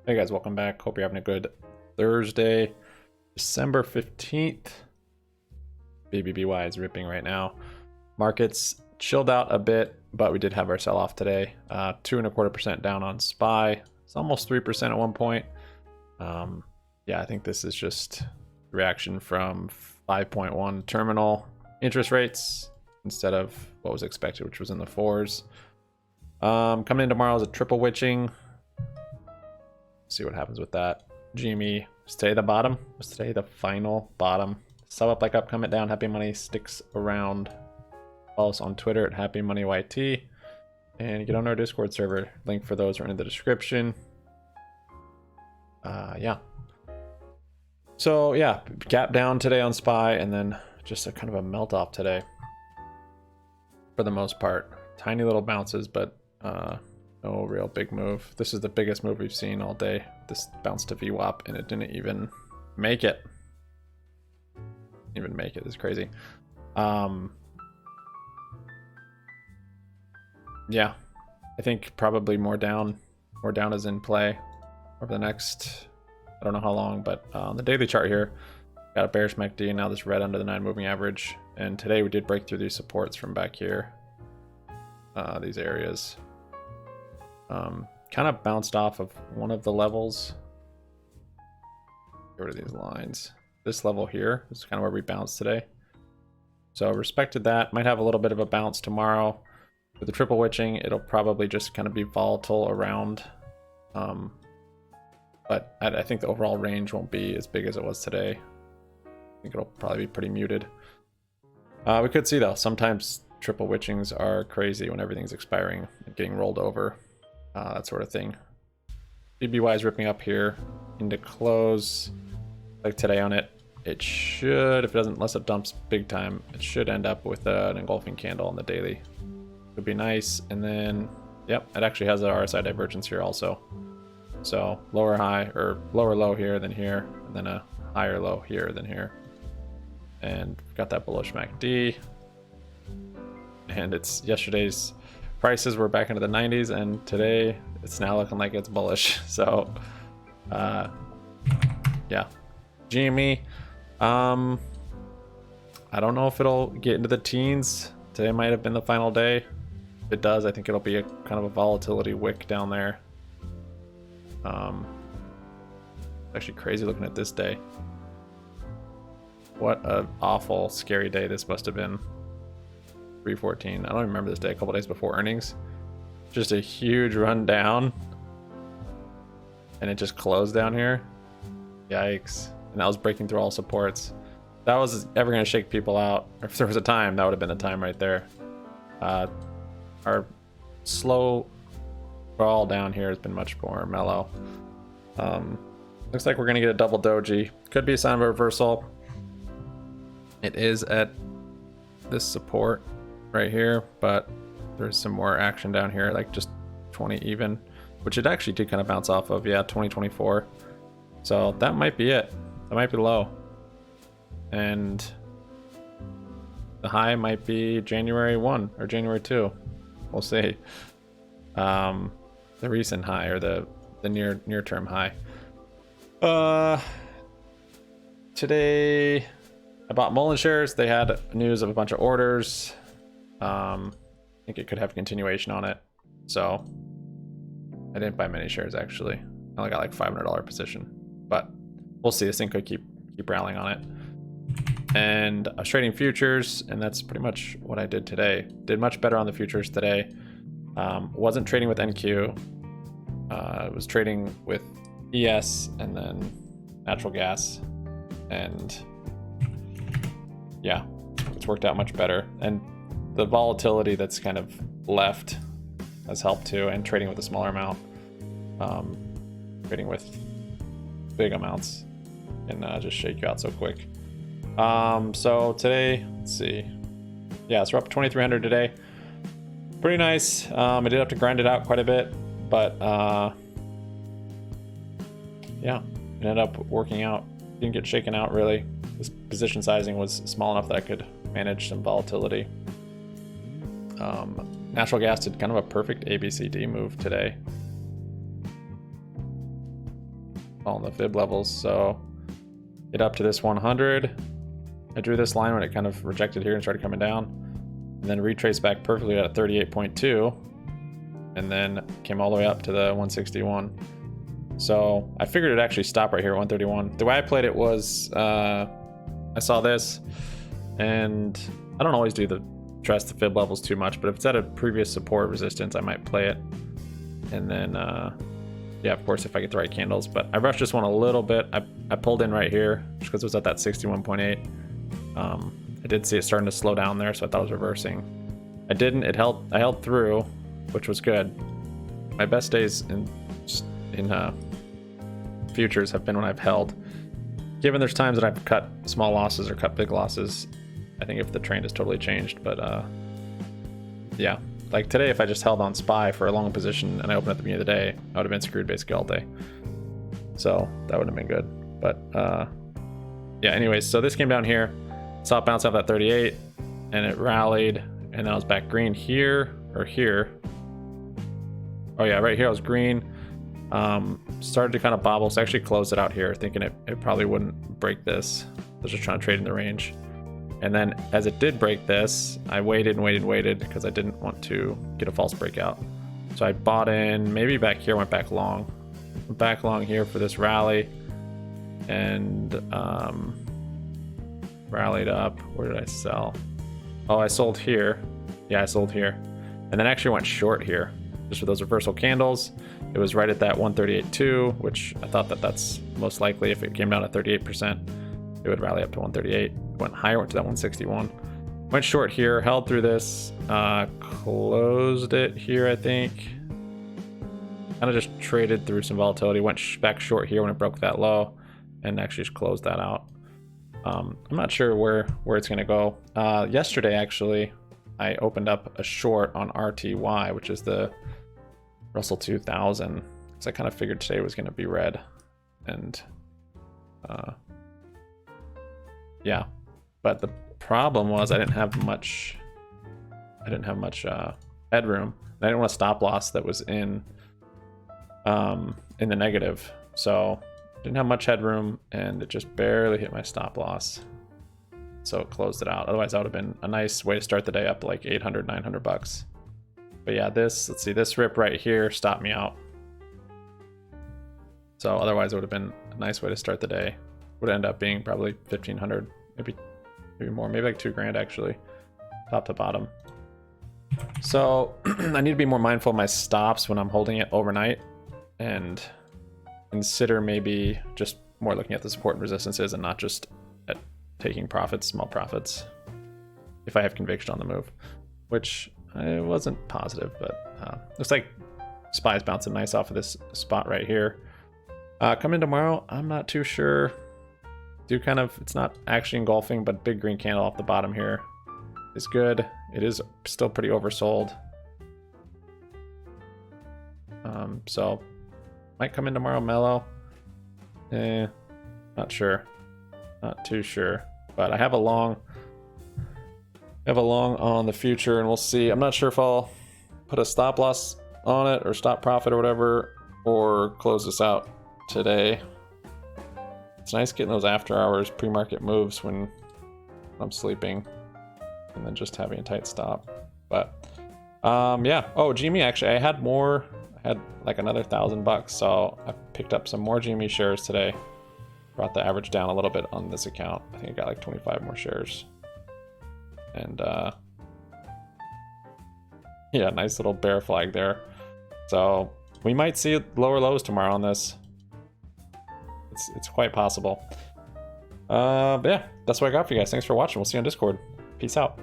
Hey guys, welcome back. Hope you're having a good Thursday, December 15th. BBBY is ripping right now. Markets chilled out a bit, but we did have our sell-off today. 2.25% down on SPY. It's almost 3% at one point. Yeah, I think this is just reaction from 5.1 terminal interest rates instead of what was expected, which was in the 4s. Coming in tomorrow is a triple witching. See what happens with that. GME stay the bottom. Stay the final bottom. Sub up like up, come it down. Happy Money sticks around. Follow us on Twitter at Happy Money YT, and get on our Discord server. Link for those are in the description. Yeah. So yeah, gap down today on SPY, and then just a kind of a melt off today. For the most part, tiny little bounces, but no real big move. This is the biggest move we've seen all day. This bounced to VWAP and it didn't even make it. It's crazy. Yeah, I think probably more down is in play over the next, I don't know how long, but the daily chart here got a bearish MACD, now this red under the 9 moving average, and today we did break through these supports from back here, these areas. Kind of bounced off of one of the levels. Get rid of these lines. This level here is kind of where we bounced today. So respected that. Might have a little bit of a bounce tomorrow. With the triple witching, it'll probably just kind of be volatile around. But I think the overall range won't be as big as it was today. I think it'll probably be pretty muted. We could see though, sometimes triple witchings are crazy when everything's expiring and getting rolled over. That sort of thing. BBY is ripping up here into close. Like today on it, it should, if it doesn't, unless it dumps big time, it should end up with an engulfing candle on the daily. Would be nice. And then, yep, it actually has an RSI divergence here also. So lower high or lower low here than here, and then a higher low here than here. And got that bullish MACD. And it's yesterday's prices were back into the 90s, and today it's now looking like it's bullish. So yeah, GME, I don't know if it'll get into the teens. Today might have been the final day. If it does, I think it'll be a kind of a volatility wick down there. Actually crazy looking at this day. What an awful scary day this must have been. 314. I don't remember this day, a couple days before earnings. Just a huge run down. And it just closed down here. Yikes. And that was breaking through all supports. If that was ever going to shake people out, or if there was a time, that would have been the time right there. Our slow crawl down here has been much more mellow. Looks like we're going to get a double doji. Could be a sign of a reversal. It is at this support right here, but there's some more action down here, like just 20 even, which it actually did kind of bounce off of. Yeah, 2024. So that might be it. That might be low. And the high might be January 1 or January 2. We'll see. The recent high or the near term high. Today I bought Mullen shares. They had news of a bunch of orders. I think it could have continuation on it. So I didn't buy many shares actually. I only got like $500 position, but we'll see. This thing could keep rallying on it. And I was trading futures, and that's pretty much what I did today. Did much better on the futures today. Wasn't trading with NQ. I was trading with ES and then natural gas, and yeah, it's worked out much better. And the volatility that's kind of left has helped too, and trading with a smaller amount. Trading with big amounts can just shake you out so quick. So today, let's see. Yeah, so we're up 2,300 today. Pretty nice. I did have to grind it out quite a bit, but yeah, it ended up working out. Didn't get shaken out really. This position sizing was small enough that I could manage some volatility. Natural gas did kind of a perfect ABCD move today. following the fib levels. So get up to this 100. I drew this line when it kind of rejected here and started coming down, and then retraced back perfectly at 38.2, and then came all the way up to the 161. So I figured it'd actually stop right here at 131. The way I played it was I saw this, and I don't always trust the fib levels too much, but if it's at a previous support resistance, I might play it. And then yeah, of course, if I get the right candles. But I rushed this one a little bit. I pulled in right here just because it was at that 61.8. I did see it starting to slow down there, so I thought it was reversing. I didn't. I held through, which was good. My best days in futures have been when I've held. Given there's times that I've cut small losses or cut big losses, I think if the trend has totally changed. But yeah, like today, if I just held on SPY for a long position and I opened at the beginning of the day, I would have been screwed basically all day. So that would have been good. But yeah, anyways, so this came down here, saw it bounce off that 38, and it rallied, and then I was back green here or here. Oh yeah, right here I was green. Started to kind of bobble, so I actually closed it out here, thinking it probably wouldn't break this. I was just trying to trade in the range. And then as it did break this, I waited and waited and waited because I didn't want to get a false breakout. So I bought in, maybe back here, went back long. Went back long here for this rally, and rallied up. Where did I sell? Oh, I sold here. Yeah, I sold here. And then actually went short here, just with those reversal candles. It was right at that 138.2, which I thought that's most likely if it came down to 38%, it would rally up to 138. Went higher, went to that 161. Went short here, held through this, closed it here, I think. Kind of just traded through some volatility. Went back short here when it broke that low, and actually just closed that out. I'm not sure where it's gonna go. Yesterday, actually, I opened up a short on RTY, which is the Russell 2000, because I kind of figured today was going to be red, and yeah, but the problem was I didn't have much headroom. I didn't want a stop loss that was in the negative, so didn't have much headroom, and it just barely hit my stop loss, so it closed it out. Otherwise, that would have been a nice way to start the day up like 800, 900 bucks. But yeah, let's see, this rip right here stopped me out. So otherwise it would have been a nice way to start the day. Would end up being probably 1,500, maybe more, maybe like $2,000 actually, top to bottom. So I need to be more mindful of my stops when I'm holding it overnight, and consider maybe just more looking at the support and resistances and not just at taking profits, small profits, if I have conviction on the move, which it wasn't positive, but looks like SPY's bouncing nice off of this spot right here. Come in tomorrow, I'm not too sure. It's not actually engulfing, but big green candle off the bottom here is good. It is still pretty oversold. So might come in tomorrow mellow. Not sure. Not too sure. But I have a long on the future, and we'll see. I'm not sure if I'll put a stop loss on it or stop profit or whatever, or close this out today. It's nice getting those after hours pre-market moves when I'm sleeping, and then just having a tight stop. But yeah. Oh, GME, actually I had like another $1,000, so I picked up some more GME shares today. Brought the average down a little bit on this account. I think I got like 25 more shares. And yeah, nice little bear flag there. So we might see lower lows tomorrow on this. It's quite possible. But yeah, that's what I got for you guys. Thanks for watching. We'll see you on Discord. Peace out.